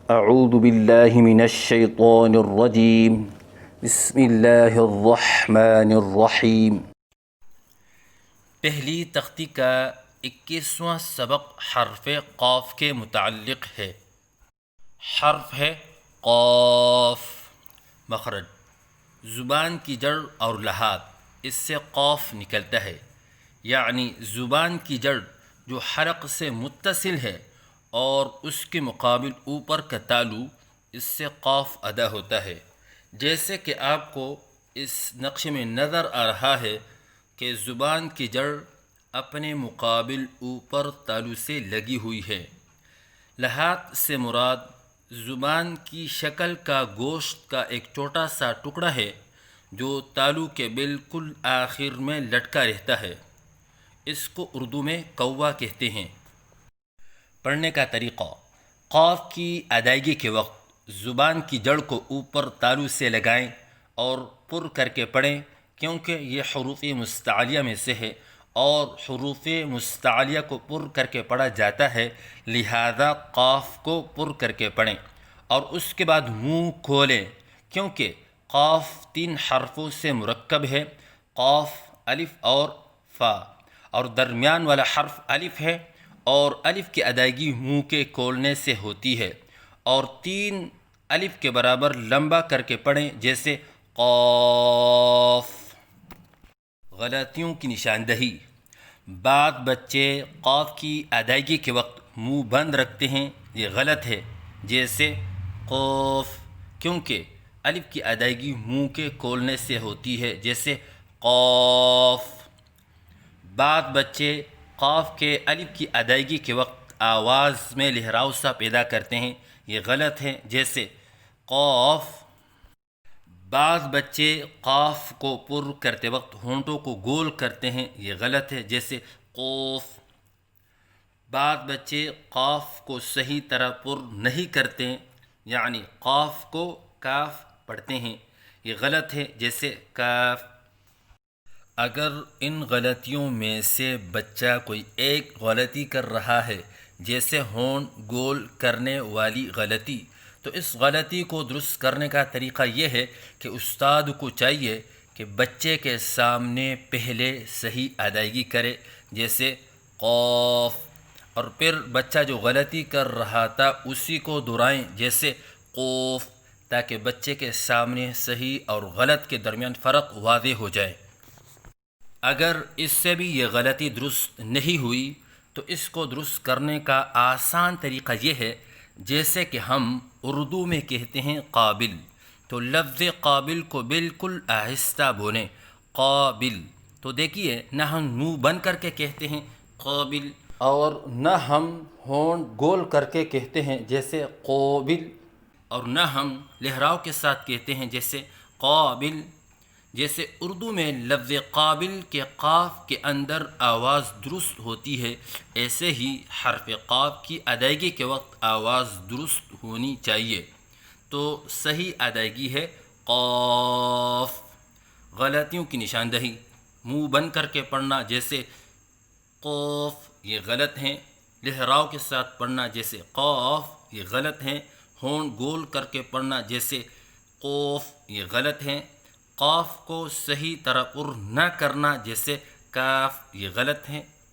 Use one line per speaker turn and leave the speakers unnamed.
اعوذ باللہ من الشیطان الرجیم بسم اللہ الرحمن الرحیم۔
پہلی تختی کا 21واں سبق حرف قاف کے متعلق ہے۔ حرف ہے قاف۔ مخرج زبان کی جڑ اور لحاظ اس سے قاف نکلتا ہے، یعنی زبان کی جڑ جو حلق سے متصل ہے اور اس کے مقابل اوپر کا تالو اس سے قاف ادا ہوتا ہے۔ جیسے کہ آپ کو اس نقشے میں نظر آ رہا ہے کہ زبان کی جڑ اپنے مقابل اوپر تالو سے لگی ہوئی ہے۔ لحاظ سے مراد زبان کی شکل کا گوشت کا ایک چھوٹا سا ٹکڑا ہے جو تالو کے بالکل آخر میں لٹکا رہتا ہے۔ اس کو اردو میں کوا کہتے ہیں۔ پڑھنے کا طریقہ: قاف کی ادائیگی کے وقت زبان کی جڑ کو اوپر تالو سے لگائیں اور پر کر کے پڑھیں، کیونکہ یہ حروف مستعلیہ میں سے ہے اور حروف مستعلیہ کو پر کر کے پڑھا جاتا ہے، لہذا قاف کو پر کر کے پڑھیں اور اس کے بعد منہ کھولیں، کیونکہ قاف 3 حرفوں سے مرکب ہے: قاف، الف اور فا، اور درمیان والا حرف الف ہے اور الف کی ادائیگی منہ کے کھولنے سے ہوتی ہے، اور 3 الف کے برابر لمبا کر کے پڑھیں، جیسے قاف۔ غلطیوں کی نشاندہی: بعض بچے قاف کی ادائیگی کے وقت منہ بند رکھتے ہیں، یہ غلط ہے، جیسے قوف، کیونکہ الف کی ادائیگی منہ کے کھولنے سے ہوتی ہے، جیسے قاف۔ بعض بچے قاف کے الف کی ادائیگی کے وقت آواز میں لہراؤ سا پیدا کرتے ہیں، یہ غلط ہے، جیسے قاف۔ بعض بچے قاف کو پر کرتے وقت ہونٹوں کو گول کرتے ہیں، یہ غلط ہے، جیسے قوف۔ بعض بچے قاف کو صحیح طرح پر نہیں کرتے، یعنی قاف کو کاف پڑھتے ہیں، یہ غلط ہے، جیسے کاف۔ اگر ان غلطیوں میں سے بچہ کوئی ایک غلطی کر رہا ہے، جیسے ہونٹ گول کرنے والی غلطی، تو اس غلطی کو درست کرنے کا طریقہ یہ ہے کہ استاد کو چاہیے کہ بچے کے سامنے پہلے صحیح ادائیگی کرے، جیسے قاف، اور پھر بچہ جو غلطی کر رہا تھا اسی کو دہرائیں، جیسے قوف، تاکہ بچے کے سامنے صحیح اور غلط کے درمیان فرق واضح ہو جائے۔ اگر اس سے بھی یہ غلطی درست نہیں ہوئی تو اس کو درست کرنے کا آسان طریقہ یہ ہے، جیسے کہ ہم اردو میں کہتے ہیں قابل، تو لفظ قابل کو بالکل آہستہ بولیں، قابل۔ تو دیکھیے، نہ ہم منہ بند کر کے کہتے ہیں قابل اور نہ ہم ہونٹ گول کر کے کہتے ہیں جیسے قابل، اور نہ ہم لہراؤ کے ساتھ کہتے ہیں جیسے قابل۔ جیسے اردو میں لفظ قابل کے قاف کے اندر آواز درست ہوتی ہے، ایسے ہی حرف قاف کی ادائیگی کے وقت آواز درست ہونی چاہیے، تو صحیح ادائیگی ہے قاف۔ غلطیوں کی نشاندہی: منہ بند کر کے پڑھنا جیسے قاف، یہ غلط ہیں۔ لہراؤ کے ساتھ پڑھنا جیسے قاف، یہ غلط ہیں۔ ہونٹ گول کر کے پڑھنا جیسے قوف، یہ غلط ہیں۔ قاف کو صحیح طرح پر نہ کرنا جیسے کاف، یہ غلط ہیں۔